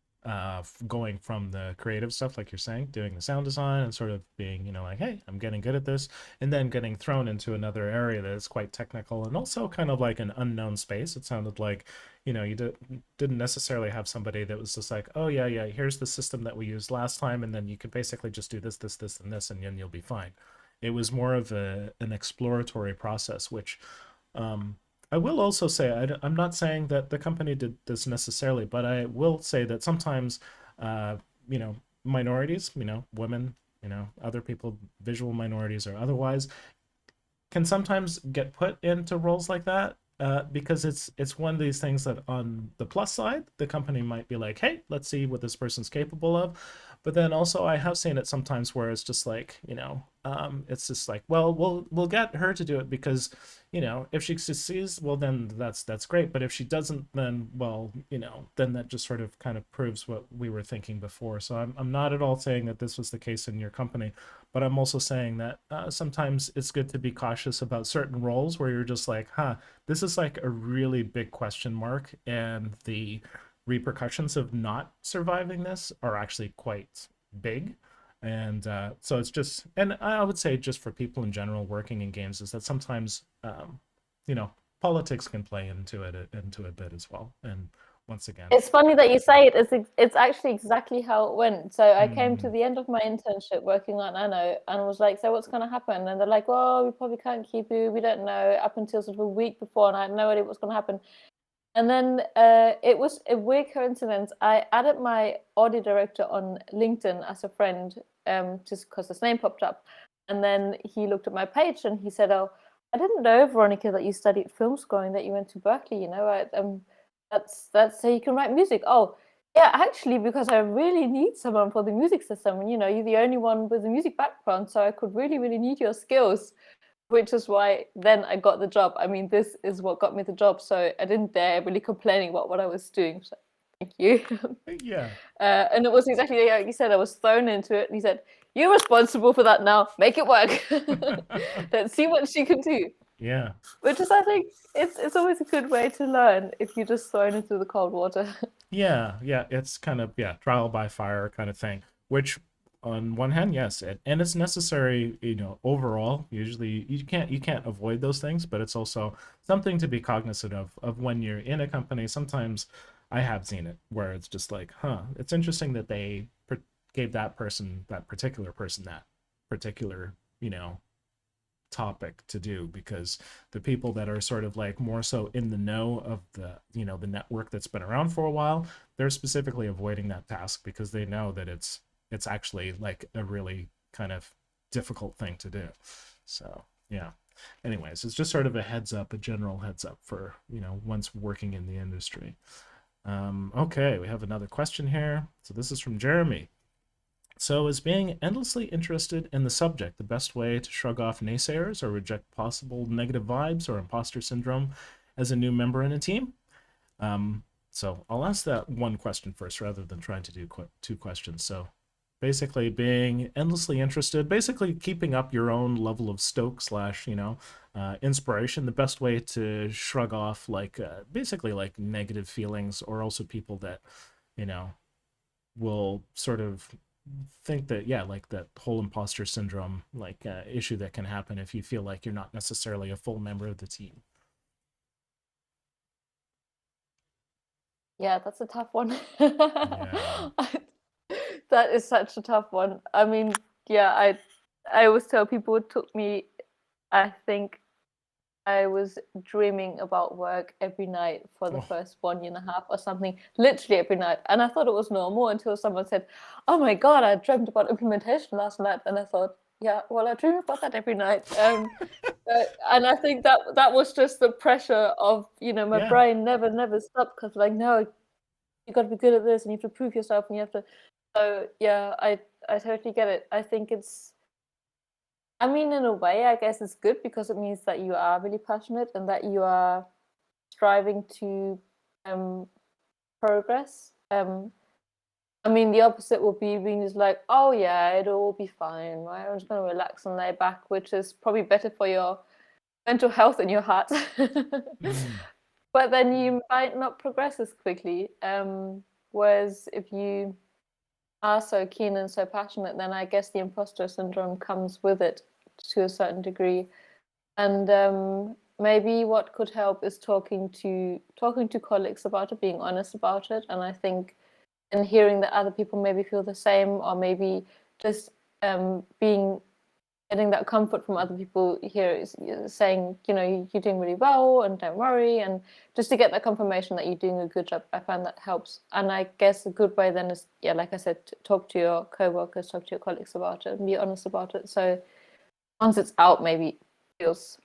going from the creative stuff, like you're saying, doing the sound design and sort of being, like, hey, I'm getting good at this, and then getting thrown into another area that is quite technical and also kind of like an unknown space. It sounded like, didn't necessarily have somebody that was just like, oh, yeah, yeah, here's the system that we used last time, and then you could basically just do this, and this, and then you'll be fine. It was more of an exploratory process, which I will also say, I'm not saying that the company did this necessarily, but I will say that sometimes, uh, minorities, women, other people, visual minorities or otherwise, can sometimes get put into roles like that because it's one of these things that on the plus side, the company might be like, hey, let's see what this person's capable of. But then also, I have seen it sometimes where it's just like, it's just like, well, we'll get her to do it because, if she succeeds, well, then that's great. But if she doesn't, then well, then that just sort of kind of proves what we were thinking before. So I'm not at all saying that this was the case in your company, but I'm also saying that sometimes it's good to be cautious about certain roles where you're just like, huh, this is like a really big question mark, and the repercussions of not surviving this are actually quite big. And so it's just, and I would say just for people in general working in games, is that sometimes, you know, politics can play into it into a bit as well. And once again. It's funny that you say it. It's actually exactly how it went. So I came to Mm, the end of my internship working on Anno and was like, so what's going to happen? And they're like, well, we probably can't keep you. We don't know, up until sort of a week before. And I had no idea what's going to happen. And then it was a weird coincidence. I added my audio director on LinkedIn as a friend, just because his name popped up. And then he looked at my page and he said, "Oh, I didn't know, Veronika, that you studied film scoring, that you went to Berkeley. You know, that's so you can write music." Oh, yeah, actually, because I really need someone for the music system. And you know, you're the only one with a music background, so I could really need your skills, which is why then I got the job. I mean, this is what got me the job, so I didn't dare really complaining about what I was doing. So thank you. yeah. And it was exactly like you said. I was thrown into it, and he said, "You're responsible for that now. Make it work. Let's see what she can do." Yeah. Which is, I think, it's always a good way to learn if you're just thrown into the cold water. Yeah, yeah, it's kind of yeah, trial by fire kind of thing. Which, on one hand, yes, and it's necessary. Overall, usually you can't avoid those things, but it's also something to be cognizant of when you're in a company. Sometimes I have seen it where it's just like, huh, it's interesting that they gave that particular person, that particular topic to do, because the people that are sort of like more so in the know of the network that's been around for a while, they're specifically avoiding that task because they know that it's actually like a really kind of difficult thing to do. So yeah, anyways, it's just sort of a heads up, a general heads up for once working in the industry. Okay, we have another question here. So this is from Jeremy. So, is being endlessly interested in the subject the best way to shrug off naysayers or reject possible negative vibes or imposter syndrome as a new member in a team? So, I'll ask that one question first rather than trying to do two questions. So, basically, being endlessly interested, basically keeping up your own level of stoke slash, inspiration, the best way to shrug off like basically like negative feelings, or also people that, you know, will sort of think that yeah, like that whole imposter syndrome like issue that can happen if you feel like you're not necessarily a full member of the team. Yeah, that's a tough one. Yeah. That is such a tough one. I mean, yeah, I always tell people it took me, I think I was dreaming about work every night for the Oh, first 1 year and a half or something, literally every night. And I thought it was normal until someone said, "Oh my God, I dreamt about implementation last night." And I thought, yeah, well, I dream about that every night. And I think that was just the pressure of, my yeah. brain never stopped because like, no, you got to be good at this and you have to prove yourself and you have to. So yeah, I totally get it. I think it's, I mean, in a way, I guess it's good because it means that you are really passionate and that you are striving to um, progress. I mean, the opposite will be being just like, oh yeah, it'll all be fine, right? I'm just going to relax and lay back, which is probably better for your mental health and your heart. Mm, But then you might not progress as quickly. Whereas if you are so keen and so passionate, then I guess the imposter syndrome comes with it to a certain degree. And maybe what could help is talking to colleagues about it, being honest about it. And I think, and hearing that other people maybe feel the same, or maybe just being getting that comfort from other people here is saying, you're doing really well and don't worry, and just to get that confirmation that you're doing a good job. I find that helps. And I guess a good way then is, yeah, like I said, talk to your co-workers, talk to your colleagues about it and be honest about it. So once it's out, maybe it feels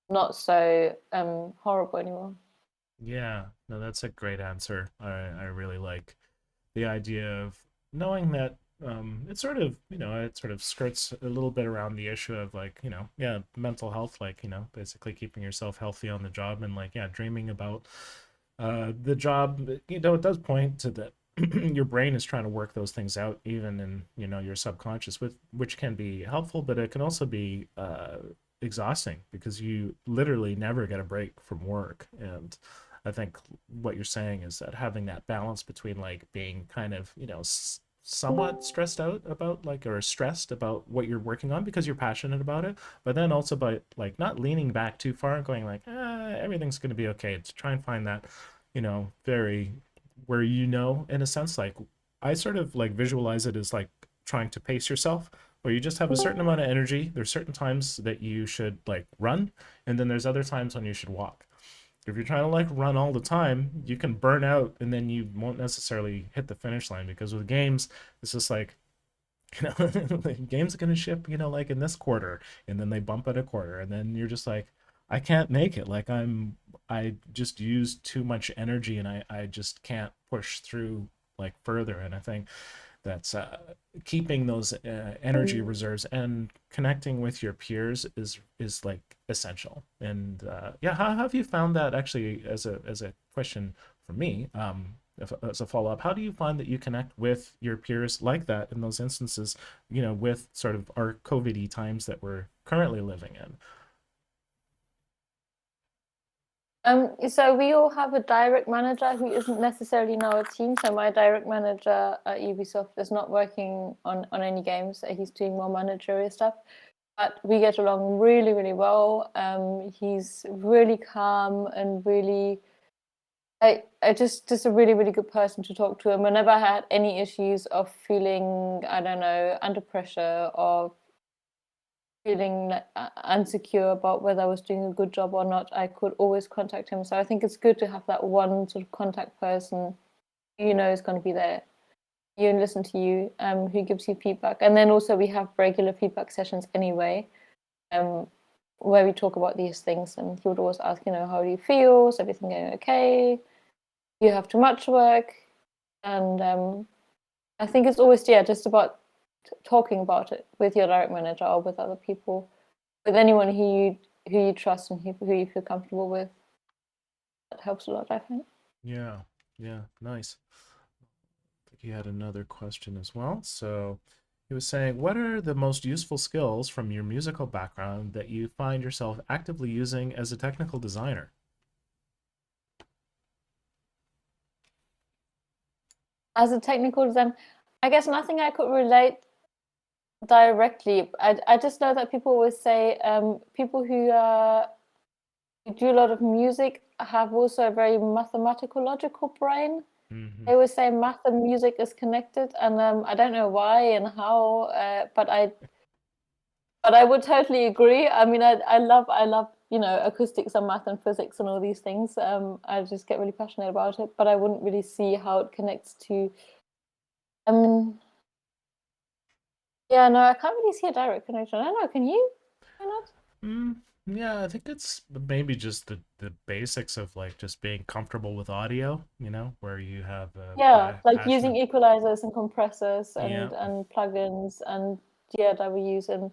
not so horrible anymore. yeah, no, that's a great answer. I really like the idea of knowing that it sort of it sort of skirts a little bit around the issue of like yeah, mental health, like basically keeping yourself healthy on the job, and like yeah, dreaming about the job. It does point to that your brain is trying to work those things out even in your subconscious, with which can be helpful, but it can also be exhausting because you literally never get a break from work. And I think what you're saying is that having that balance between like being kind of somewhat stressed out about like, or stressed about what you're working on because you're passionate about it, but then also by like not leaning back too far and going like everything's going to be okay, to try and find that very where in a sense, like I sort of like visualize it as like trying to pace yourself, where you just have a certain amount of energy. There's certain times that you should like run, and then there's other times when you should walk. If you're trying to like run all the time, you can burn out and then you won't necessarily hit the finish line because with games, it's just like, the game's gonna ship, like in this quarter, and then they bump it a quarter, and then you're just like, I can't make it. Like I just used too much energy, and I just can't push through like further. And I think that's keeping those energy reserves and connecting with your peers is like essential. And yeah, how have you found that actually as a question for me? As a follow up, how do you find that you connect with your peers like that in those instances? With sort of our COVID times that we're currently living in. So we all have a direct manager who isn't necessarily in our team. So my direct manager at Ubisoft is not working on any games. He's doing more managerial stuff. But we get along really, really well. He's really calm and really, I just a really, really good person to talk to. And whenever I had any issues of feeling, I don't know, under pressure or feeling insecure about whether I was doing a good job or not, I could always contact him. So I think it's good to have that one sort of contact person is going to be there. You and listen to you, who gives you feedback. And then also we have regular feedback sessions anyway, where we talk about these things. And he would always ask, how do you feel? Is everything going okay? Do you have too much work? And I think it's always, just about talking about it with your direct manager or with other people, with anyone who you trust and who you feel comfortable with. That helps a lot, I think. Yeah, yeah, nice. I think he had another question as well. So he was saying, what are the most useful skills from your musical background that you find yourself actively using as a technical designer? As a technical design, I guess nothing I could relate directly. I just know that people always say people who do a lot of music have also a very mathematical, logical brain. Mm-hmm. They always say math and music is connected, and I don't know why and how, but I would totally agree. I mean, I love acoustics and math and physics and all these things. I just get really passionate about it, but I wouldn't really see how it connects to. I mean, yeah, no, I can't really see a direct connection. I don't know. Can you? Why not? Mm, yeah, I think it's maybe just the basics of like just being comfortable with audio, where you have a Yeah, like passion using of, equalizers and compressors yeah. and plugins and DAWs and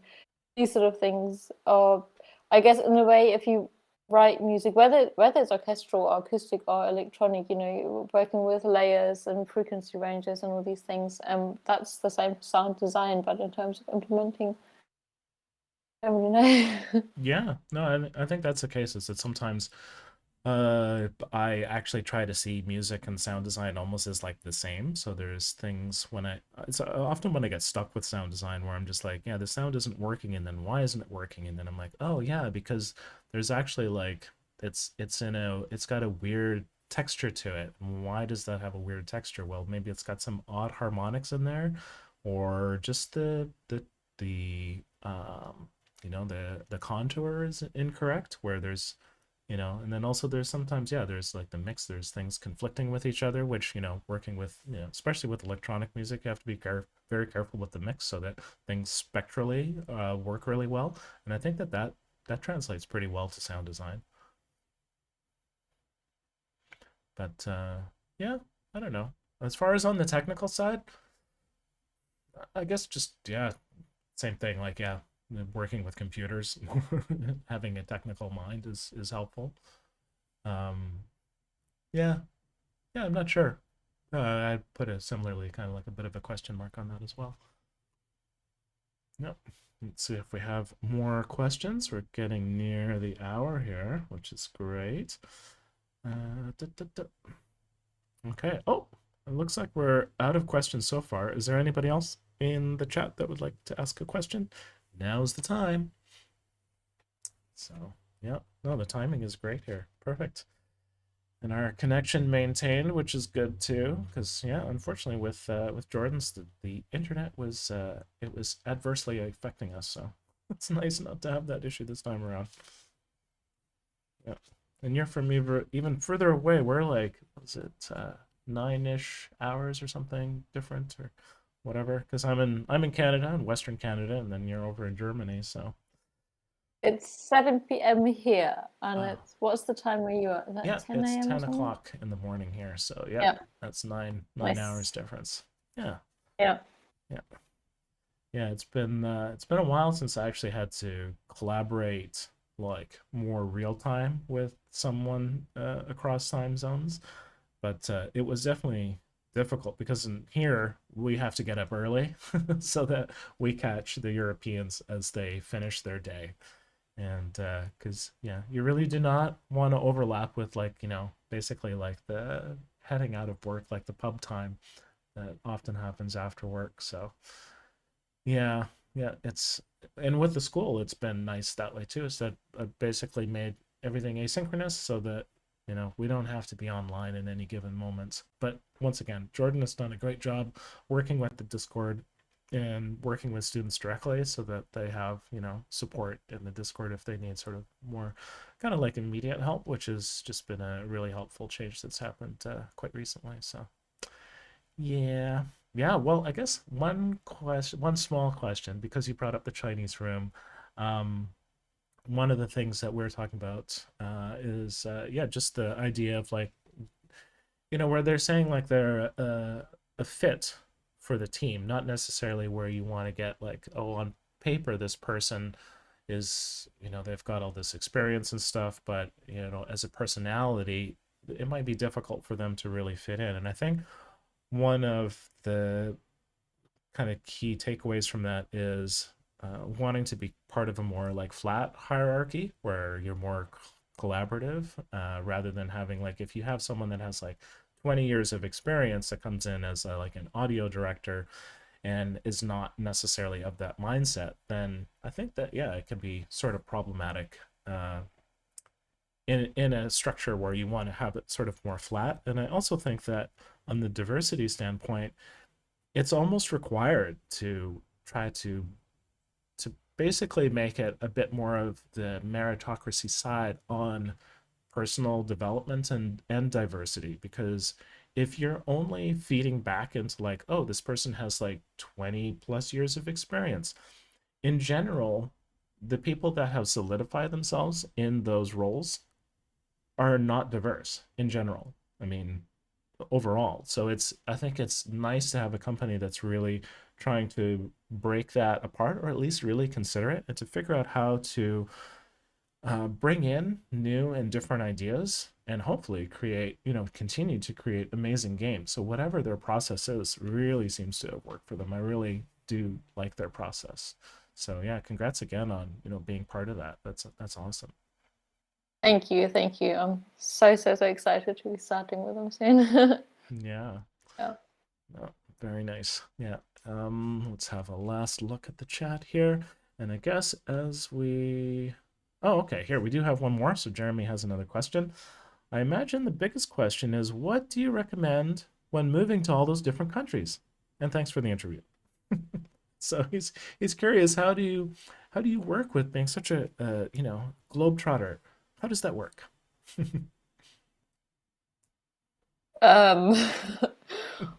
these sort of things. Or I guess in a way, if you write music, whether it's orchestral or acoustic or electronic, you're working with layers and frequency ranges and all these things. That's the same for sound design, but in terms of implementing, I don't really know. Yeah, no, I think that's the case. Is that sometimes I actually try to see music and sound design almost as like the same. So there's things when it's often when I get stuck with sound design where I'm just like, yeah, the sound isn't working, and then why isn't it working? And then I'm like, oh yeah, because there's actually like it's got a weird texture to it. And why does that have a weird texture? Well, maybe it's got some odd harmonics in there, or just the the contour is incorrect where there's and then also there's sometimes, yeah, there's like the mix, there's things conflicting with each other, which working with especially with electronic music, you have to be very careful with the mix so that things spectrally work really well. And I think that translates pretty well to sound design. But yeah, I don't know, as far as on the technical side, I guess just, yeah, same thing, like, yeah, working with computers, having a technical mind is helpful. um yeah. Yeah, I'm not sure. I put a similarly kind of like a bit of a question mark on that as well. Yep. Let's see if we have more questions. We're getting near the hour here, which is great. Da, da, da. Okay. Oh, it looks like we're out of questions so far. Is there anybody else in the chat that would like to ask a question? Now's the time. So, yeah. No, the timing is great here. Perfect. and our connection maintained, which is good too. Because yeah, unfortunately, with Jordan's, the internet was it was adversely affecting us. So it's nice not to have that issue this time around. Yeah, and you're from even further away. We're like, was it 9-ish hours or something different or whatever? Because I'm in Canada, in Western Canada, and then you're over in Germany. So It's 7 p.m. here, and uh, it's what's the time where you are? Is that yeah, 10 it's a.m. or 10 something? o'clock in the morning here. So yeah, Yeah, that's nine hours nice. difference. Yeah, Yeah. yeah. Yeah, it's been a while since I actually had to collaborate like more real time with someone across time zones, but it was definitely difficult because in here we have to get up early so that we catch the Europeans as they finish their day. And because yeah, you really do not want to overlap with like, basically like the heading out of work, like the pub time that often happens after work. So yeah, yeah, and with the school, it's been nice that way too. Is that I basically made everything asynchronous so that we don't have to be online in any given moments. But once again, Jordan has done a great job working with the Discord and working with students directly so that they have support in the Discord if they need sort of more kind of like immediate help, which has just been a really helpful change that's happened quite recently. So yeah. Yeah, well, I guess one small question, because you brought up the Chinese room. Um, One of the things that we're talking about is yeah, just the idea of like, where they're saying like they're a fit for the team, not necessarily where you want to get like, oh, on paper this person is, they've got all this experience and stuff, but as a personality, it might be difficult for them to really fit in. And I think one of the kind of key takeaways from that is wanting to be part of a more like flat hierarchy where you're more collaborative rather than having like if you have someone that has like 20 years of experience that comes in as like an audio director and is not necessarily of that mindset, then I think that yeah, it can be sort of problematic in a structure where you want to have it sort of more flat. And I also think that on the diversity standpoint, it's almost required to try to basically make it a bit more of the meritocracy side on personal development and diversity, because if you're only feeding back into like, oh, this person has like 20 plus years of experience, in general the people that have solidified themselves in those roles are not diverse in general. I mean, overall. So I think it's nice to have a company that's really trying to break that apart, or at least really consider it, and to figure out how to bring in new and different ideas and hopefully create, continue to create amazing games. So whatever their process is really seems to have worked for them. I really do like their process. So yeah, congrats again on, being part of that. That's awesome. Thank you, thank you. I'm so so so excited to be starting with them soon. Yeah. Yeah. Oh, very nice. Yeah. Let's have a last look at the chat here. And I guess as we. Oh, okay. Here we do have one more. So Jeremy has another question. I imagine the biggest question is what do you recommend when moving to all those different countries? And thanks for the interview. So he's curious, how do you work with being such a globetrotter? How does that work? Um,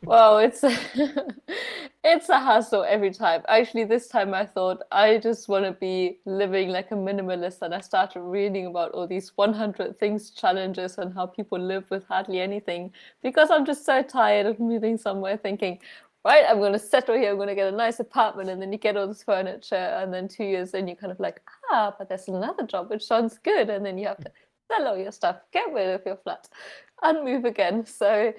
well, it's it's a hassle every time. Actually, this time I thought I just want to be living like a minimalist, and I started reading about all these 100 things challenges and how people live with hardly anything because I'm just so tired of moving somewhere thinking, right, I'm going to settle here, I'm going to get a nice apartment, and then you get all this furniture, and then 2 years then you're kind of like, but there's another job which sounds good, and then you have to sell all your stuff, get rid of your flat, and move again. So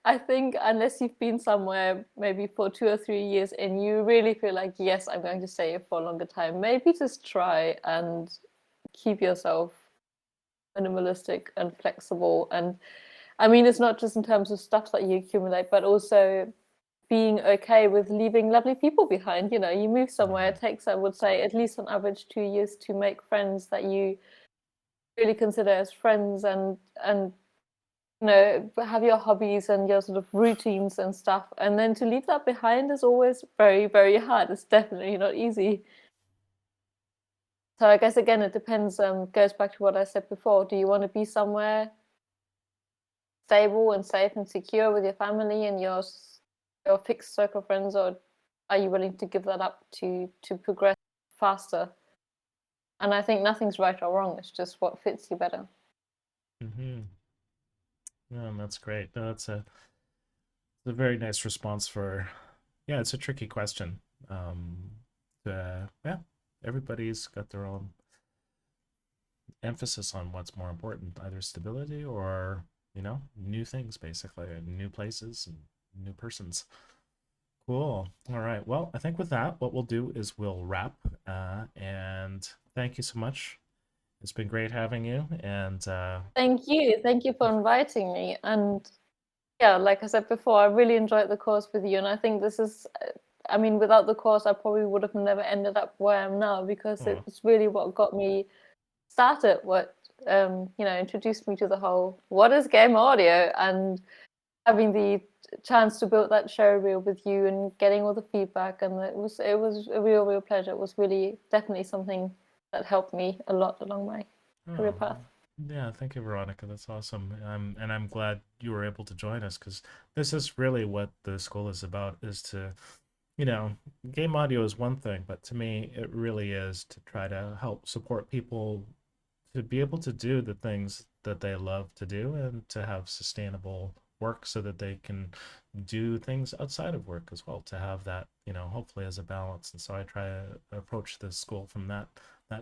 I think unless you've been somewhere maybe for 2 or 3 years and you really feel like, yes, I'm going to stay here for a longer time, maybe just try and keep yourself minimalistic and flexible. And I mean, it's not just in terms of stuff that you accumulate, but also being okay with leaving lovely people behind. You know, you move somewhere, Mhm. it takes, I would say, at least on average 2 years to make friends that you really consider as friends and have your hobbies and your sort of routines and stuff, and then to leave that behind is always very, very hard. It's definitely not easy. So I guess again, it depends. Goes back to what I said before. Do you want to be somewhere stable and safe and secure with your family and your fixed circle of friends, or are you willing to give that up to progress faster? And I think nothing's right or wrong. It's just what fits you better. Hmm. Yeah, that's great. No, it's a very nice response for, yeah, it's a tricky question. Yeah, everybody's got their own emphasis on what's more important, either stability or, new things, basically, and new places and new persons. Cool. All right. Well, I think with that, what we'll do is we'll wrap. And thank you so much. It's been great having you. And Thank you for inviting me. And yeah, like I said before, I really enjoyed the course with you, and I think this is. I mean, without the course, I probably would have never ended up where I am now because oh, it's really what got me started, what introduced me to the whole what is game audio, and having the chance to build that show reel with you and getting all the feedback, and it was a real pleasure. It was really definitely something that helped me a lot along my career oh, path. yeah. Thank you, Veronica. That's awesome. And I'm glad you were able to join us because this is really what the school is about, is to, you know, game audio is one thing, but to me, it really is to try to help support people to be able to do the things that they love to do and to have sustainable work so that they can do things outside of work as well, to have that, hopefully as a balance. And so I try to approach the school from that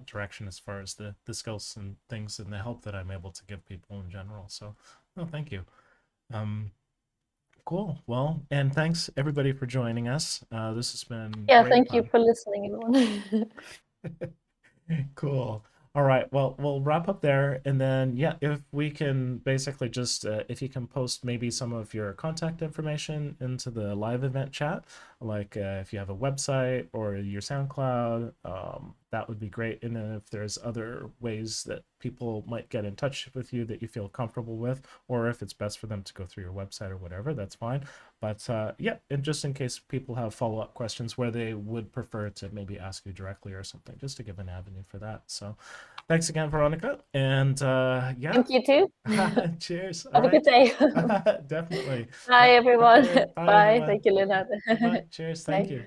direction as far as the skills and things and the help that I'm able to give people in general. So, no, thank you. um cool. Well, and thanks everybody for joining us. This has been Yeah, great thank you fun. for listening, everyone. Cool. All right. Well, we'll wrap up there. And then, yeah, if we can basically just, if you can post maybe some of your contact information into the live event chat, like if you have a website or your SoundCloud, that would be great. And then if there's other ways that people might get in touch with you that you feel comfortable with, or if it's best for them to go through your website or whatever, that's fine. But yeah, and just in case people have follow up questions where they would prefer to maybe ask you directly or something, just to give an avenue for that. So thanks again, Veronica. And yeah, Thank you too. cheers. All Have a good right. day. Definitely. Bye, everyone. Okay. Bye, Bye. everyone. Thank you, Leonard. Bye. Cheers. Thank Bye. you.